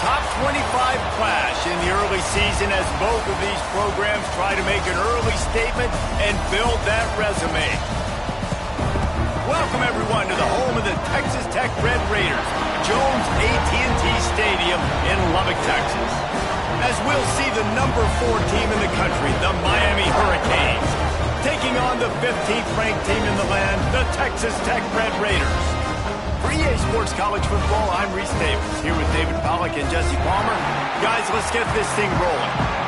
top 25 clash in the early season as both of these programs try to make an early statement and build that resume. Welcome, everyone, to the home of the Texas Tech Red Raiders, Jones AT&T Stadium in Lubbock, Texas. As we'll see the number 4 team in the country, the Miami Hurricanes, taking on the 15th ranked team in the land, the Texas Tech Red Raiders. For EA Sports College Football, I'm Reese Davis, here with David Pollack and Jesse Palmer. Guys, let's get this thing rolling.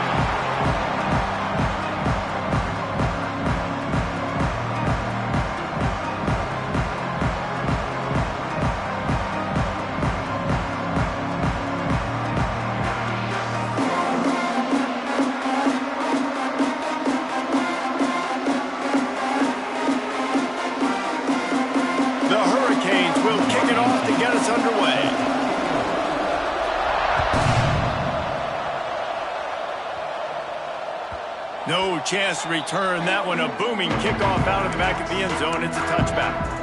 No chance to return that one. A booming kickoff out of the back of the end zone. It's a touchback.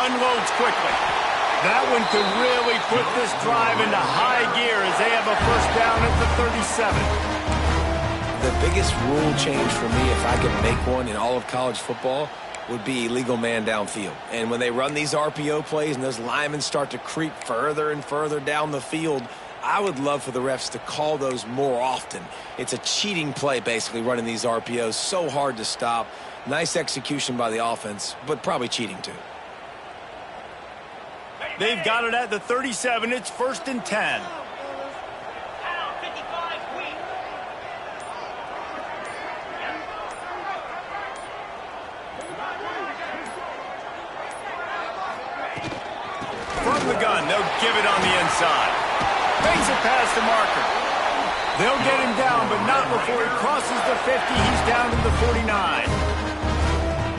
Unloads quickly. That one could really put this drive into high gear as they have a first down at the 37. The biggest rule change for me, if I could make one in all of college football, would be illegal man downfield. And when they run these RPO plays and those linemen start to creep further and further down the field, I would love for the refs to call those more often. It's a cheating play, basically, running these RPOs. So hard to stop. Nice execution by the offense, but probably cheating too. They've got it at the 37. It's 1st and 10. From the gun, they'll give it on the inside. Bangs it past the marker. They'll get him down, but not before he crosses the 50. He's down to the 49.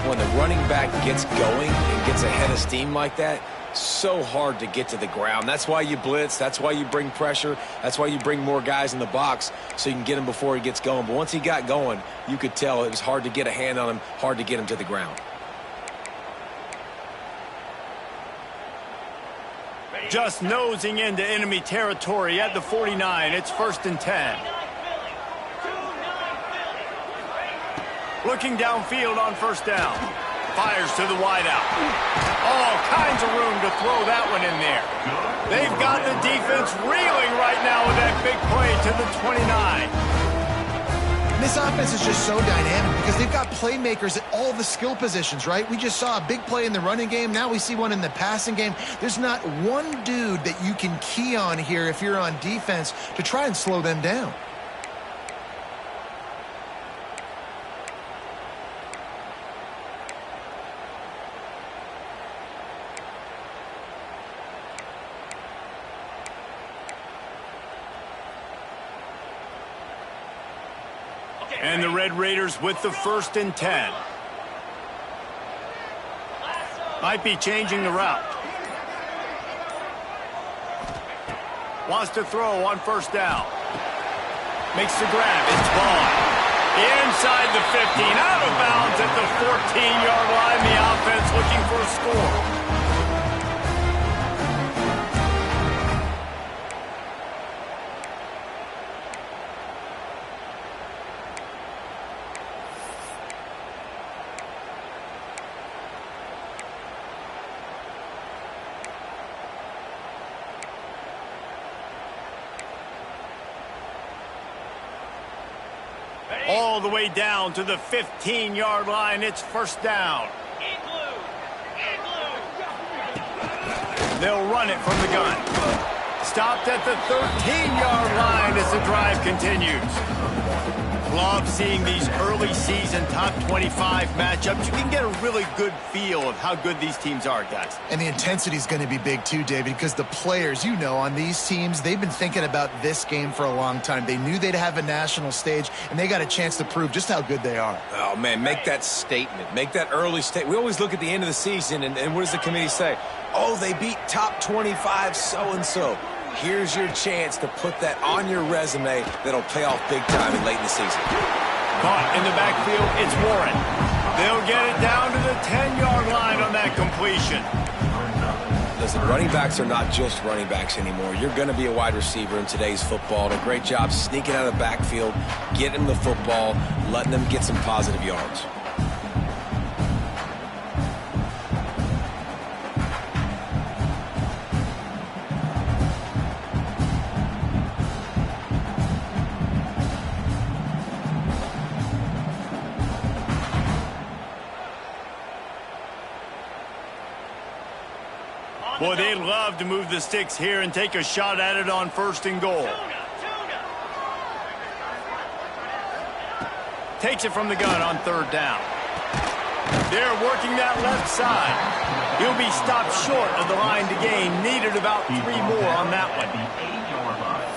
When the running back gets going and gets ahead of steam like that, so hard to get to the ground. That's why you blitz. That's why you bring pressure. That's why you bring more guys in the box so you can get him before he gets going. But once he got going, you could tell it was hard to get a hand on him, hard to get him to the ground. Just nosing into enemy territory at the 49. It's 1st and 10. Looking downfield on first down. Fires to the wideout. All kinds of room to throw that one in there. They've got the defense reeling right now with that big play to the 29. This offense is just so dynamic because they've got playmakers at all the skill positions, right? We just saw a big play in the running game. Now we see one in the passing game. There's not one dude that you can key on here if you're on defense to try and slow them down. And the Red Raiders with the 1st and 10. Might be changing the route. Wants to throw on first down. Makes the grab. It's Vaughn. Inside the 15. Out of bounds at the 14-yard line. The offense looking for a score. All the way down to the 15-yard line. It's first down. They'll run it from the gun. Stopped at the 13-yard line as the drive continues. Love seeing these early season top 25 matchups. You can get a really good feel of how good these teams are, guys. And the intensity is going to be big too, David, because the players, you know, on these teams, they've been thinking about this game for a long time. They knew they'd have a national stage, and they got a chance to prove just how good they are. Oh, man, make that statement. Make that early statement. We always look at the end of the season, and what does the committee say? Oh, they beat top 25 so-and-so. Here's your chance to put that on your resume that'll pay off big time and late in the season. Caught in the backfield, it's Warren. They'll get it down to the 10-yard line on that completion. Listen, running backs are not just running backs anymore. You're going to be a wide receiver in today's football. And a great job sneaking out of the backfield, getting the football, letting them get some positive yards. Boy, they'd love to move the sticks here and take a shot at it on 1st and goal. Takes it from the gun on 3rd down. They're working that left side. He'll be stopped short of the line to gain. Needed about 3 more on that one.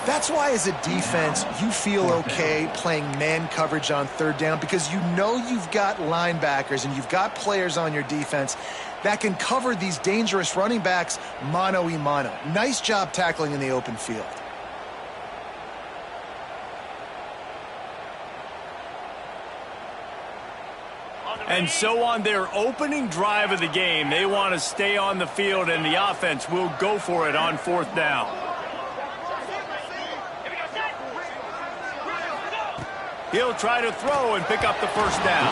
That's why as a defense, you feel okay playing man coverage on 3rd down because you know you've got linebackers and you've got players on your defense that can cover these dangerous running backs mano-a-mano. Nice job tackling in the open field. And so on their opening drive of the game, they want to stay on the field, and the offense will go for it on 4th down. He'll try to throw and pick up the 1st down.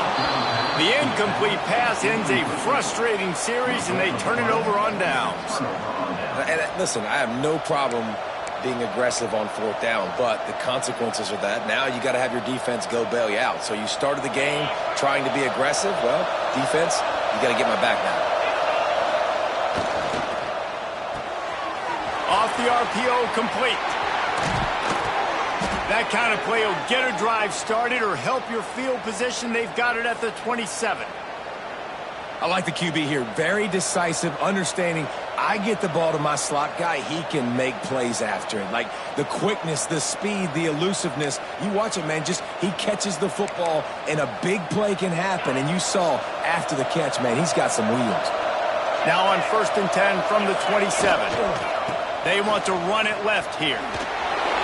The incomplete pass ends a frustrating series, and they turn it over on downs. And listen, I have no problem being aggressive on 4th down, but the consequences of that, now you got to have your defense go bail you out. So you started the game trying to be aggressive. Well, defense, you got to get my back now. Off the RPO, complete. That kind of play will get a drive started or help your field position. They've got it at the 27. I like the QB here. Very decisive, understanding I get the ball to my slot guy, he can make plays after it. Like the quickness, the speed, the elusiveness. You watch it, man, just he catches the football and a big play can happen. And you saw after the catch, man, he's got some wheels. Now on 1st and 10 from the 27. They want to run it left here.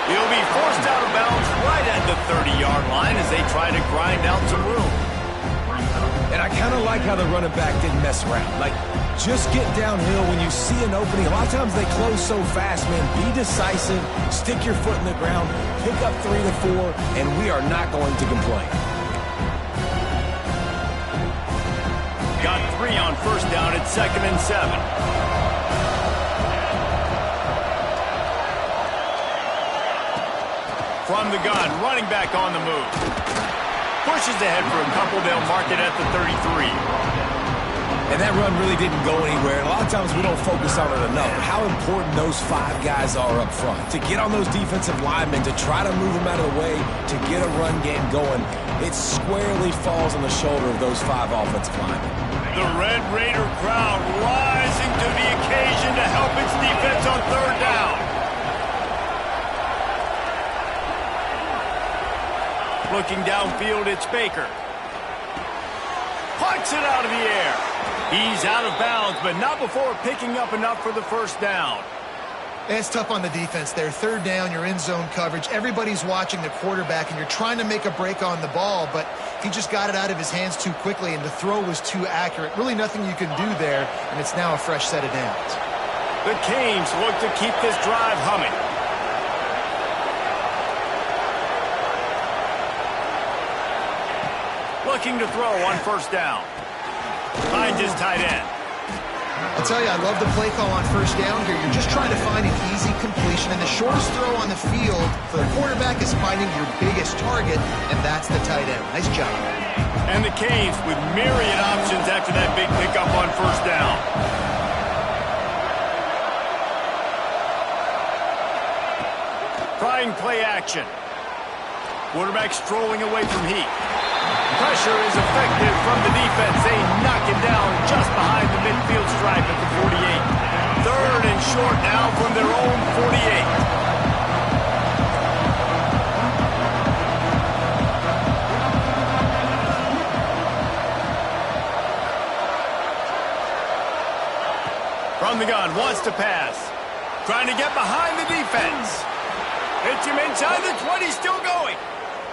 He'll be forced out of bounds right at the 30-yard line as they try to grind out some room. And I kind of like how the running back didn't mess around. Like, just get downhill when you see an opening. A lot of times they close so fast, man. Be decisive, stick your foot in the ground, pick up 3 to 4, and we are not going to complain. Got 3 on 1st down at 2nd and 7. From the gun, running back on the move. Pushes ahead for a couple. They'll mark it at the 33. And that run really didn't go anywhere. A lot of times we don't focus on it enough. How important those 5 guys are up front. To get on those defensive linemen, to try to move them out of the way, to get a run game going, it squarely falls on the shoulder of those 5 offensive linemen. The Red Raider crowd rising to the occasion to help its defense on 3rd down. Looking downfield, it's Baker. Punts it out of the air. He's out of bounds, but not before picking up enough for the 1st down. It's tough on the defense there. 3rd down, you're in zone coverage. Everybody's watching the quarterback, and you're trying to make a break on the ball, but he just got it out of his hands too quickly, and the throw was too accurate. Really nothing you can do there, and it's now a fresh set of downs. The Canes look to keep this drive humming. Looking to throw on 1st down. Finds his tight end. I'll tell you, I love the play call on 1st down here. You're just trying to find an easy completion, and the shortest throw on the field for the quarterback is finding your biggest target, and that's the tight end. Nice job. And the Canes with myriad options after that big pickup on 1st down. Trying play action. Quarterback strolling away from heat. Pressure is effective from the defense. They knock him down just behind the midfield stripe at the 48. Third and short now from their own 48. From the gun, wants to pass. Trying to get behind the defense. Hits him inside the 20, still going.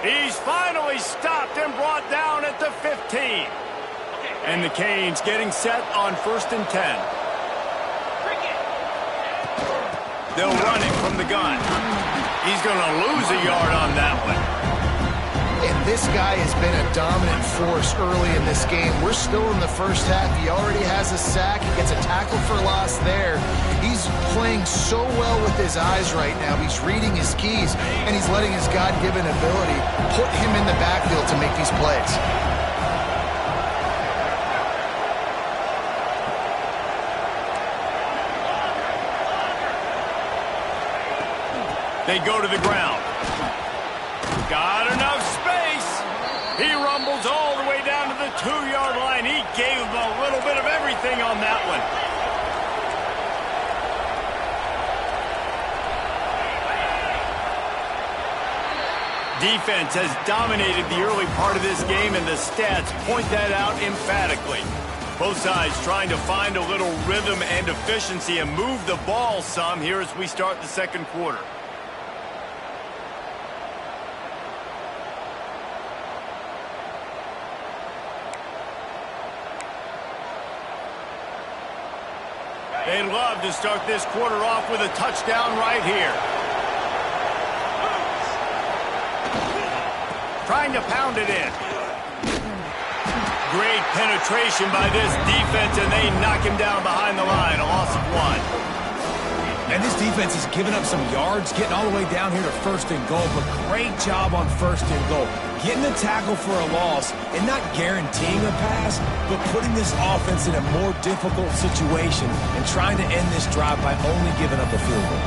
He's finally stopped and brought down at the 15. And the Canes getting set on 1st and 10. They'll run it from the gun. He's going to lose a yard on that one. And this guy has been a dominant force early in this game. We're still in the first half. He already has a sack. He gets a tackle for loss there. He's playing so well with his eyes right now. He's reading his keys, and he's letting his God-given ability put him in the backfield to make these plays. They go to the ground. Got enough space. He rumbles all the way down to the 2-yard line. He gave him a little bit of everything on that one. Defense has dominated the early part of this game, and the stats point that out emphatically. Both sides trying to find a little rhythm and efficiency and move the ball some here as we start the second quarter. They'd love to start this quarter off with a touchdown right here. Trying to pound it in. Great penetration by this defense, and they knock him down behind the line. A loss of 1. And this defense has given up some yards, getting all the way down here to 1st and goal, but great job on 1st and goal. Getting the tackle for a loss and not guaranteeing a pass, but putting this offense in a more difficult situation and trying to end this drive by only giving up a field goal.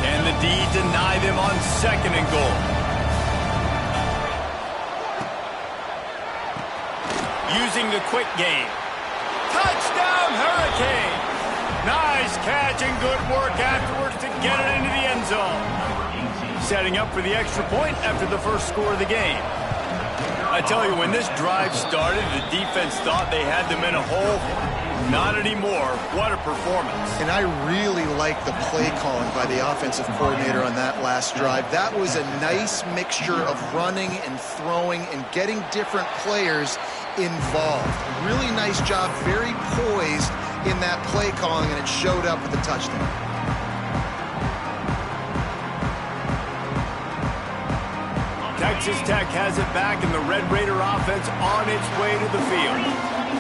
And the D deny them on 2nd and goal. Using the quick game. Touchdown, Hurricane! Nice catch and good work afterwards to get it into the end zone. Setting up for the extra point after the first score of the game. I tell you, when this drive started, the defense thought they had them in a hole. Not anymore. What a performance. And I really like the play calling by the offensive coordinator on that last drive. That was a nice mixture of running and throwing and getting different players involved. Really nice job, very poised in that play calling, and it showed up with the touchdown. Texas Tech has it back, and the Red Raider offense on its way to the field.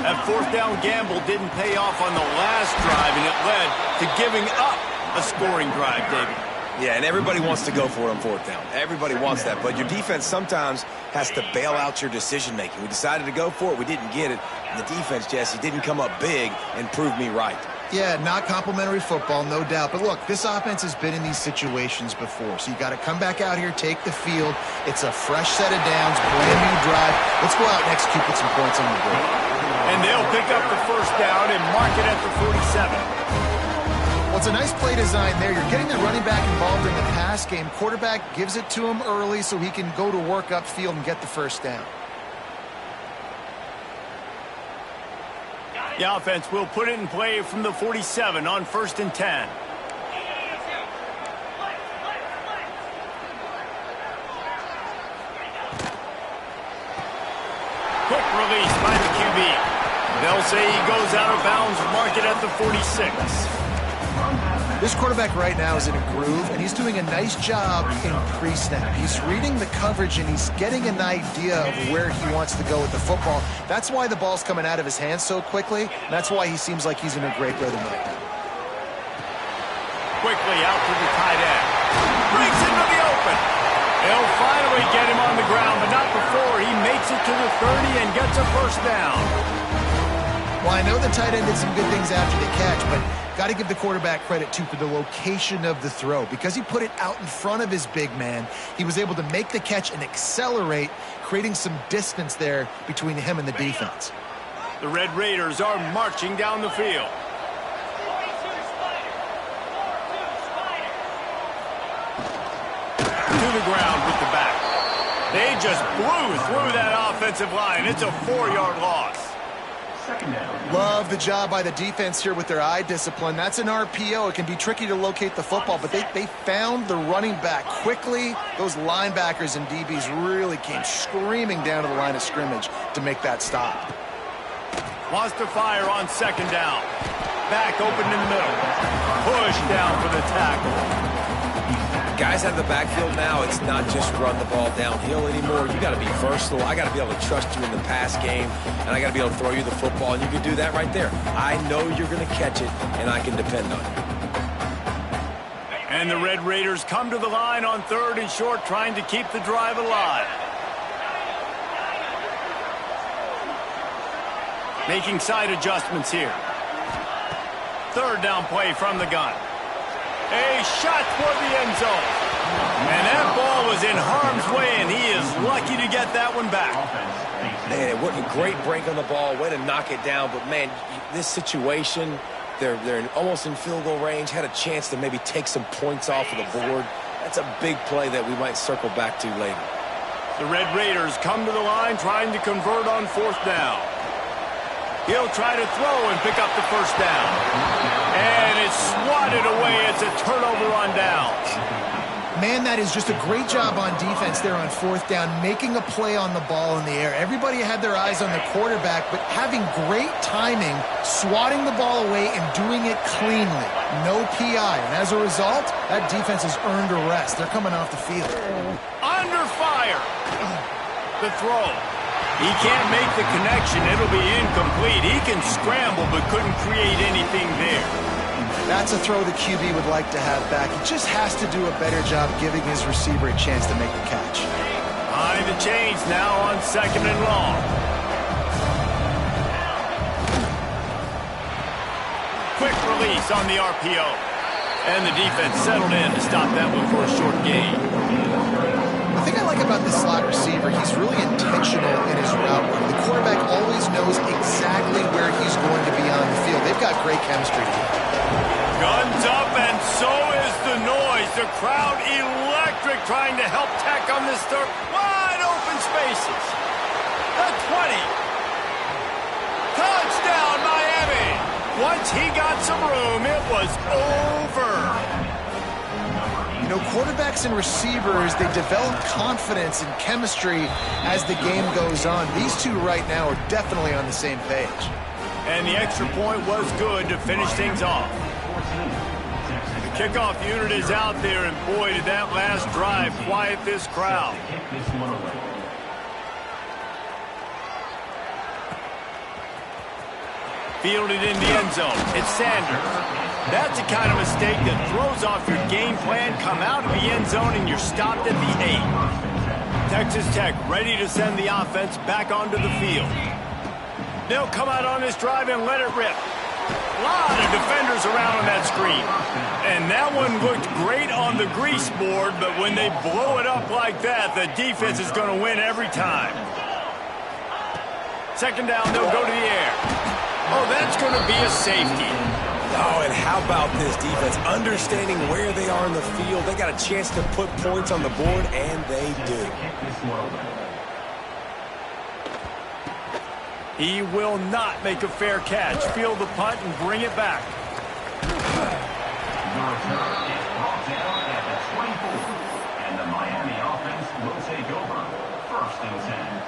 That 4th down gamble didn't pay off on the last drive, and it led to giving up a scoring drive, David. Yeah, and everybody wants to go for it on 4th down. Everybody wants that, but your defense sometimes has to bail out your decision-making. We decided to go for it. We didn't get it. And the defense, Jesse, didn't come up big and prove me right. Yeah, not complimentary football, no doubt. But look, this offense has been in these situations before. So you got to come back out here, take the field. It's a fresh set of downs, brand new drive. Let's go out and execute with some points on the board. And they'll pick up the 1st down and mark it at the 47. Well, it's a nice play design there. You're getting the running back involved in the pass game. Quarterback gives it to him early so he can go to work upfield and get the 1st down. The offense will put it in play from the 47 on 1st and 10. Quick release by the QB. They'll say he goes out of bounds, mark it at the 46. This quarterback right now is in a groove, and he's doing a nice job in pre-snap. He's reading the coverage, and he's getting an idea of where he wants to go with the football. That's why the ball's coming out of his hands so quickly. That's why he seems like he's in a great rhythm right now. Quickly out to the tight end. Breaks into the open. They'll finally get him on the ground, but not before he makes it to the 30 and gets a 1st down. Well, I know the tight end did some good things after the catch, but got to give the quarterback credit, too, for the location of the throw. Because he put it out in front of his big man, he was able to make the catch and accelerate, creating some distance there between him and the defense. The Red Raiders are marching down the field. To the ground with the back. They just blew through that offensive line. It's a 4-yard loss. Love the job by the defense here with their eye discipline. That's an RPO. It can be tricky to locate the football, but they found the running back quickly. Those linebackers and DBs really came screaming down to the line of scrimmage to make that stop. Wants to fire on second down. Back open in the middle. Push down for the tackle. Guys out of the backfield now, it's not just run the ball downhill anymore. You got to be versatile. I got to be able to trust you in the pass game, and I got to be able to throw you the football, and you can do that right there. I know you're going to catch it, and I can depend on you. And the Red Raiders come to the line on 3rd and short, trying to keep the drive alive. Making side adjustments here. 3rd down play from the gun. A shot for the end zone. And that ball was in harm's way, and he is lucky to get that one back. Man, what a great break on the ball. Way to knock it down. But, man, this situation, they're almost in field goal range, had a chance to maybe take some points off of the board. That's a big play that we might circle back to later. The Red Raiders come to the line trying to convert on 4th down. He'll try to throw and pick up the 1st down. And it's swatted away. It's a turnover on downs. Man, that is just a great job on defense there on 4th down, making a play on the ball in the air. Everybody had their eyes on the quarterback, but having great timing, swatting the ball away and doing it cleanly. No PI. And as a result, that defense has earned a rest. They're coming off the field. Under fire. The throw. He can't make the connection. It'll be incomplete. He can scramble, but couldn't create anything there. That's a throw the QB would like to have back. He just has to do a better job giving his receiver a chance to make the catch. Behind the chains now on 2nd and long. Quick release on the RPO. And the defense settled in to stop that one for a short gain. The thing I like about this slot receiver, he's really intentional in his route running. The quarterback always knows exactly where he's going to be on the field. They've got great chemistry together. Guns up, and so is the noise. The crowd electric, trying to help Tech on this third. Wide open spaces. The 20. Touchdown, Miami. Once he got some room, it was over. You know, quarterbacks and receivers, they develop confidence and chemistry as the game goes on. These two right now are definitely on the same page. And the extra point was good to finish things off. The kickoff unit is out there, and boy, did that last drive quiet this crowd. Fielded in the end zone. It's Sanders. That's the kind of mistake that throws off your game plan. Come out of the end zone, and you're stopped at the 8. Texas Tech ready to send the offense back onto the field. They'll come out on this drive and let it rip. A lot of defenders around on that screen. And that one looked great on the grease board, but when they blow it up like that, the defense is going to win every time. 2nd down, they'll go to the air. Oh, that's going to be a safety. Oh, and how about this defense? Understanding where they are in the field. They got a chance to put points on the board, and they do. He will not make a fair catch. Field the punt and bring it back. And the Miami offense will take over. 1st and 10.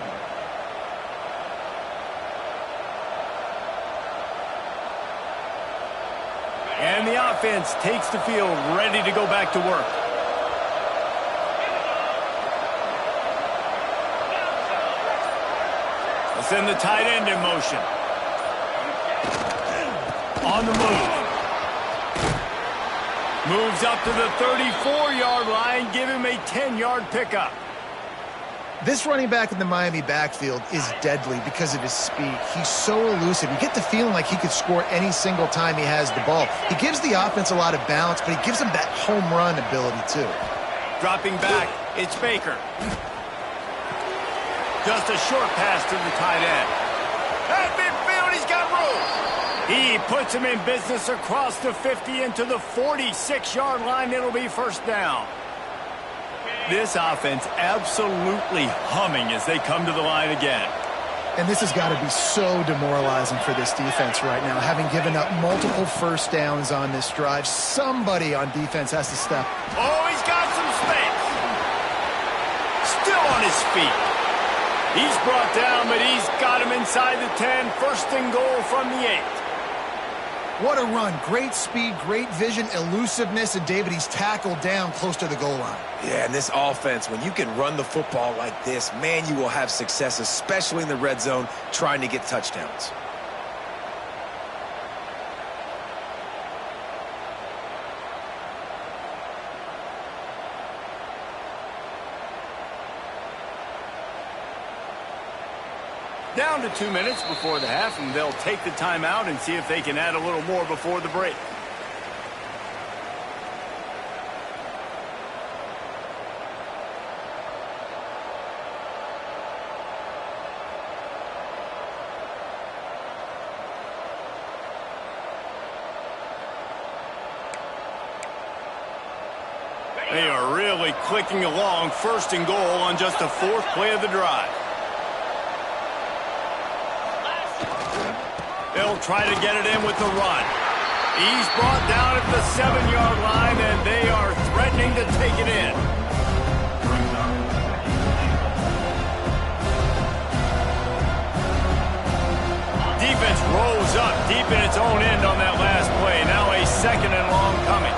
And the offense takes the field, ready to go back to work. Let's send the tight end in motion. On the move. Moves up to the 34-yard line, give him a 10-yard pickup. This running back in the Miami backfield is deadly because of his speed. He's so elusive. You get the feeling like he could score any single time he has the ball. He gives the offense a lot of balance, but he gives them that home run ability too. Dropping back, it's Baker. Just a short pass to the tight end. At midfield, he's got room. He puts him in business across the 50 into the 46-yard line. It'll be first down. This offense absolutely humming as they come to the line again. And this has got to be so demoralizing for this defense right now. Having given up multiple first downs on this drive, somebody on defense has to step. Oh, he's got some space. Still on his feet. He's brought down, but he's got him inside the 10. First and goal from the 8. What a run. Great speed, great vision, elusiveness, and David, he's tackled down close to the goal line. Yeah, and this offense, when you can run the football like this, man, you will have success, especially in the red zone, trying to get touchdowns. Down to 2 minutes before the half, and they'll take the timeout and see if they can add a little more before the break. They are really clicking along. First and goal on just the 4th play of the drive. They'll try to get it in with the run. He's brought down at the 7-yard line, and they are threatening to take it in. Defense rolls up deep in its own end on that last play. Now a 2nd and long coming.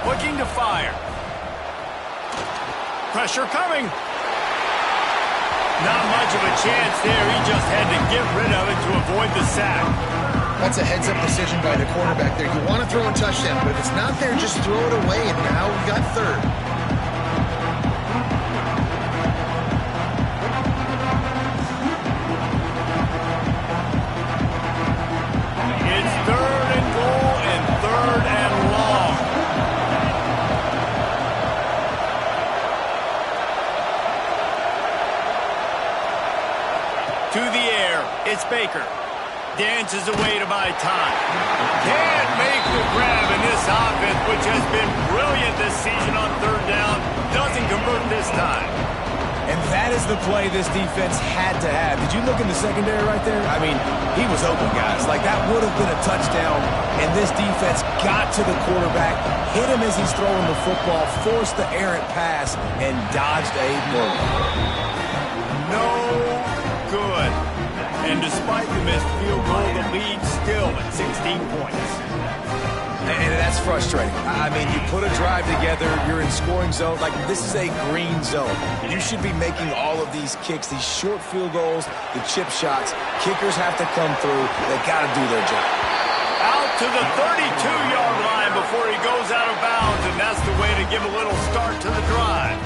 Looking to fire. Pressure coming. Not much of a chance there. He just had to get rid of it to avoid the sack. That's a heads-up decision by the quarterback there. You want to throw a touchdown, but if it's not there, just throw it away, and now we got 3rd. It's 3rd and goal and 3rd and long. To the air, it's Baker. Dances away to buy time. Can't make the grab in this offense, which has been brilliant this season on 3rd down. Doesn't convert this time. And that is the play this defense had to have. Did you look in the secondary right there? I mean, he was open, guys. Like, that would have been a touchdown, and this defense got to the quarterback, hit him as he's throwing the football, forced the errant pass, and dodged a blow. No good. And despite the missed field goal, the lead still at 16 points. And that's frustrating. I mean, you put a drive together, you're in scoring zone. Like, this is a green zone. You should be making all of these kicks, these short field goals, the chip shots. Kickers have to come through. They got to do their job. Out to the 32-yard line before he goes out of bounds, and that's the way to give a little start to the drive.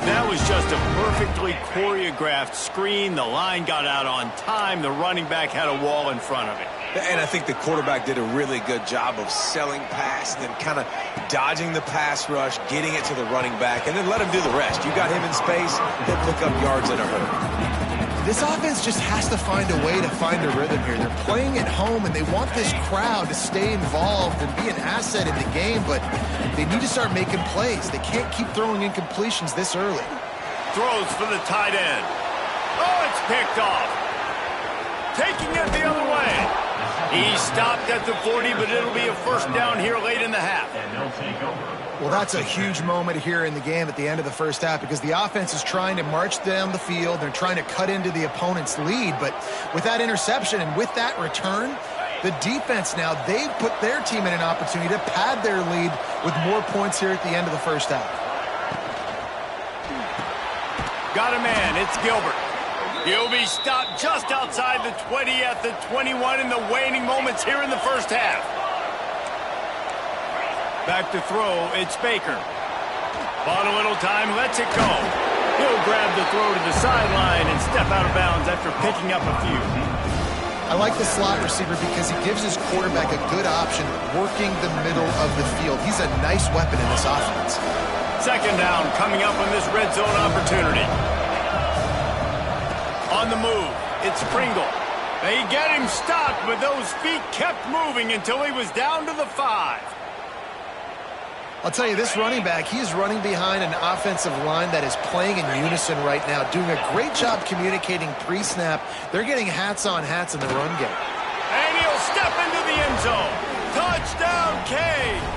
That was just a perfectly choreographed screen. The line got out on time. The running back had a wall in front of it. And I think the quarterback did a really good job of selling pass, and then kind of dodging the pass rush, getting it to the running back, and then let him do the rest. You got him in space, he'll pick up yards in a hurry. This offense just has to find a way to find a rhythm here. They're playing at home, and they want this crowd to stay involved and be an asset in the game, but they need to start making plays. They can't keep throwing incompletions this early. Throws for the tight end. Oh, it's picked off. Taking it the other way. He stopped at the 40, but it'll be a first down here late in the half. And they'll take over. Well, that's a huge moment here in the game at the end of the first half because the offense is trying to march down the field. They're trying to cut into the opponent's lead, but with that interception and with that return, the defense now, they've put their team in an opportunity to pad their lead with more points here at the end of the first half. Got a man. It's Gilbert. He'll be stopped just outside the 20 at the 21 in the waning moments here in the first half. Back to throw, it's Baker. Bought a little time, lets it go. He'll grab the throw to the sideline and step out of bounds after picking up a few. I like the slot receiver because he gives his quarterback a good option working the middle of the field. He's a nice weapon in this offense. Second down coming up on this red zone opportunity. On the move, it's Pringle. They get him stopped, but those feet kept moving until he was down to the 5. I'll tell you, this running back, he is running behind an offensive line that is playing in unison right now, doing a great job communicating pre-snap. They're getting hats on hats in the run game. And he'll step into the end zone. Touchdown, Canes!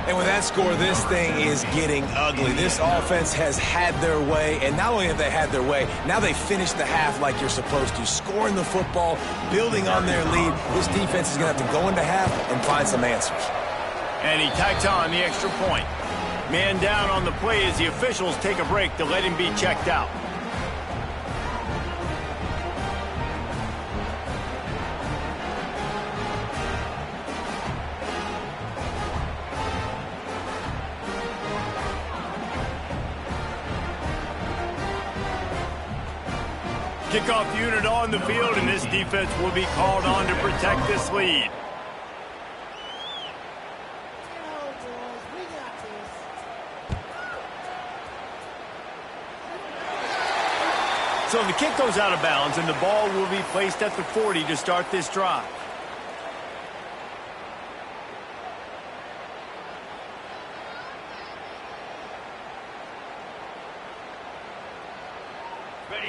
And with that score, this thing is getting ugly. This offense has had their way, and not only have they had their way, now they finish the half like you're supposed to, scoring the football, building on their lead. This defense is going to have to go into half and find some answers. And he tacks on the extra point. Man down on the play as the officials take a break to let him be checked out. Kickoff unit on the field, and this defense will be called on to protect this lead. So the kick goes out of bounds, and the ball will be placed at the 40 to start this drive.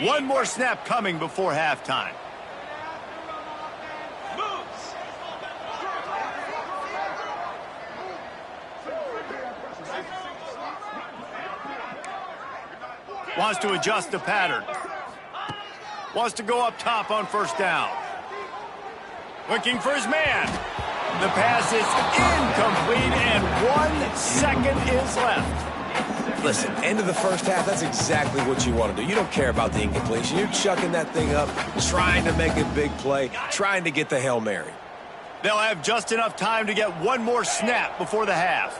One more snap coming before halftime. Wants to adjust the pattern. Wants to go up top on first down. Looking for his man. The pass is incomplete, and 1 second is left. Listen, end of the first half, that's exactly what you want to do. You don't care about the incompletion. You're chucking that thing up, trying to make a big play, trying to get the Hail Mary. They'll have just enough time to get one more snap before the half.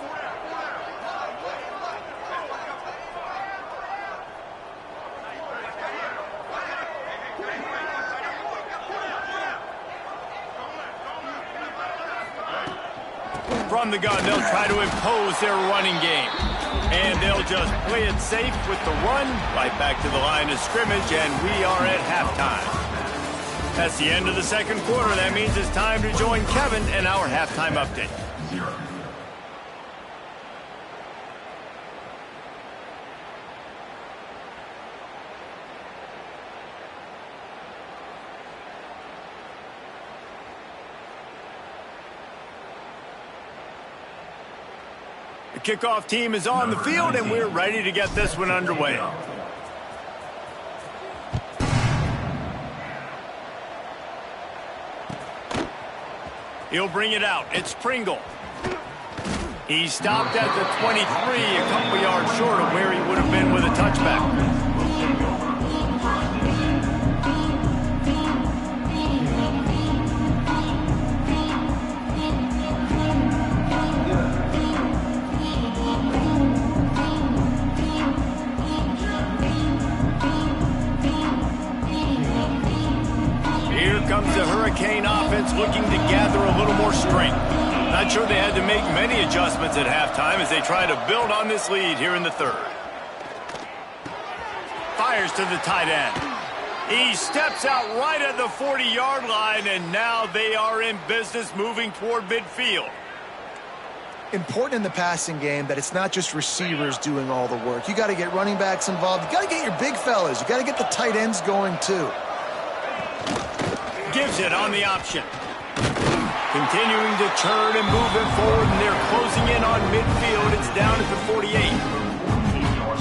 From the gun, they'll try to impose their running game. And they'll just play it safe with the run, right back to the line of scrimmage, and we are at halftime. That's the end of the second quarter. That means it's time to join Kevin in our halftime update. The kickoff team is on the field, and we're ready to get this one underway. He'll bring it out. It's Pringle. He stopped at the 23, a couple yards short of where he would have been with a touchback. Comes the Hurricane offense looking to gather a little more strength. Not sure they had to make many adjustments at halftime as they try to build on this lead here in the third. Fires to the tight end. He steps out right at the 40-yard line, and now they are in business moving toward midfield. Important in the passing game that it's not just receivers doing all the work. You got to get running backs involved. You got to get your big fellas. You got to get the tight ends going too. Gives it on the option. Continuing to churn and move it forward, and they're closing in on midfield. It's down at the 48.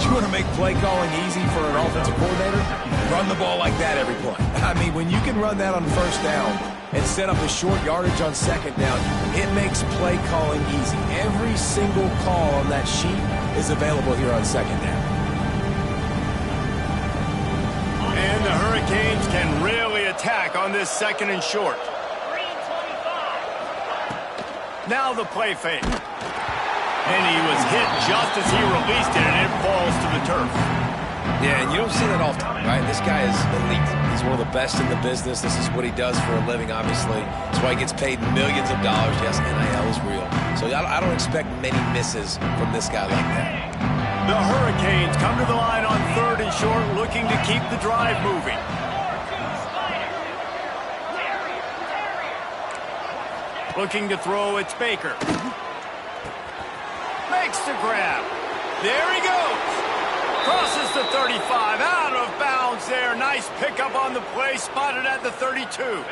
You want to make play calling easy for an offensive coordinator? Run the ball like that every play. I mean, when you can run that on first down and set up a short yardage on second down, it makes play calling easy. Every single call on that sheet is available here on second down. And the Hurricanes can really attack on this second and short. Now the play fake. And he was hit just as he released it, and it falls to the turf. Yeah, and you don't see that often, right? This guy is elite. He's one of the best in the business. This is what he does for a living, obviously. That's why he gets paid millions of dollars. Yes, NIL is real. So I don't expect many misses from this guy like that. The Hurricanes come to the line on 3rd and short, looking to keep the drive moving. Looking to throw, it's Baker. Makes the grab. There he goes. Crosses the 35, out of bounds there. Nice pickup on the play, spotted at the 32.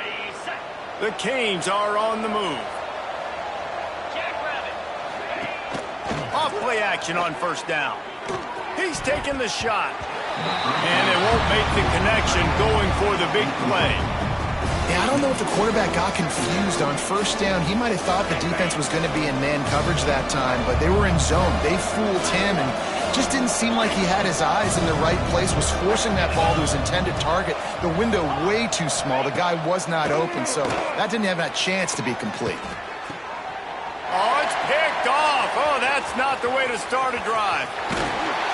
The Canes are on the move. Off play action on 1st down. He's taking the shot. And they won't make the connection going for the big play. Yeah, I don't know if the quarterback got confused on 1st down. He might have thought the defense was going to be in man coverage that time, but they were in zone. They fooled him and just didn't seem like he had his eyes in the right place, was forcing that ball to his intended target. The window way too small. The guy was not open, so that didn't have that chance to be complete. Oh, it's picked off. Oh, that's not the way to start a drive.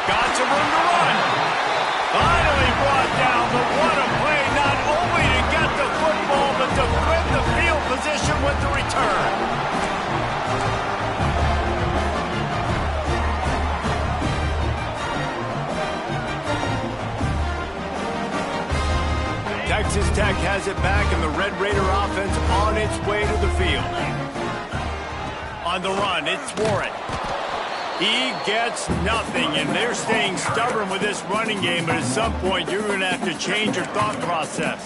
Got some room to run. Finally brought down, but what a play, not only to get the football, but to win the field position with the return. Texas Tech has it back, and the Red Raider offense on its way to the field. On the run, it's Warren. He gets nothing, and they're staying stubborn with this running game, but at some point, you're going to have to change your thought process.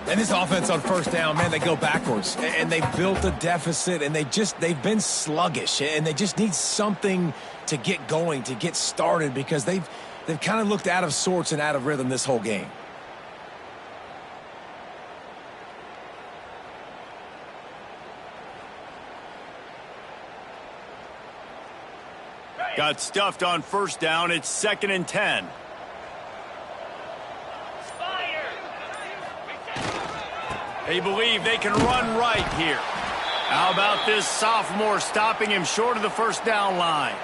And this offense on 1st down, man, they go backwards. And they built a deficit, and they've been sluggish, and they just need something to get going, to get started, because they've kind of looked out of sorts and out of rhythm this whole game. Got stuffed on 1st down. It's 2nd and 10. They believe they can run right here. How about this sophomore stopping him short of the 1st down line?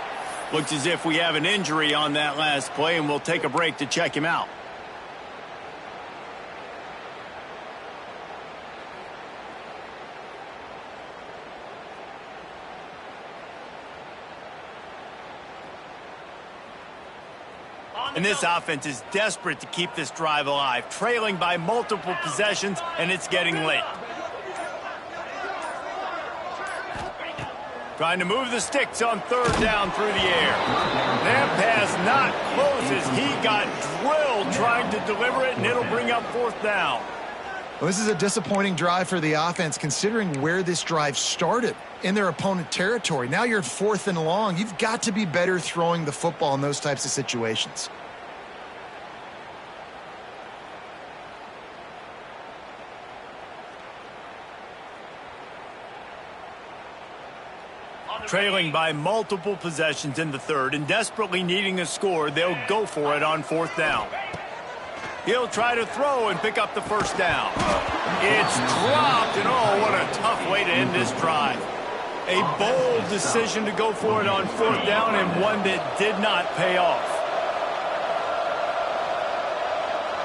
Looks as if we have an injury on that last play, and we'll take a break to check him out. And this offense is desperate to keep this drive alive, trailing by multiple possessions, and it's getting late. Trying to move the sticks on 3rd down through the air. That pass not close as he got drilled trying to deliver it, and it'll bring up 4th down. Well, this is a disappointing drive for the offense, considering where this drive started in their opponent territory. Now you're at 4th and long. You've got to be better throwing the football in those types of situations. Trailing by multiple possessions in the 3rd and desperately needing a score, they'll go for it on 4th down. He'll try to throw and pick up the 1st down. It's dropped, and oh, what a tough way to end this drive. A bold decision to go for it on 4th down, and one that did not pay off.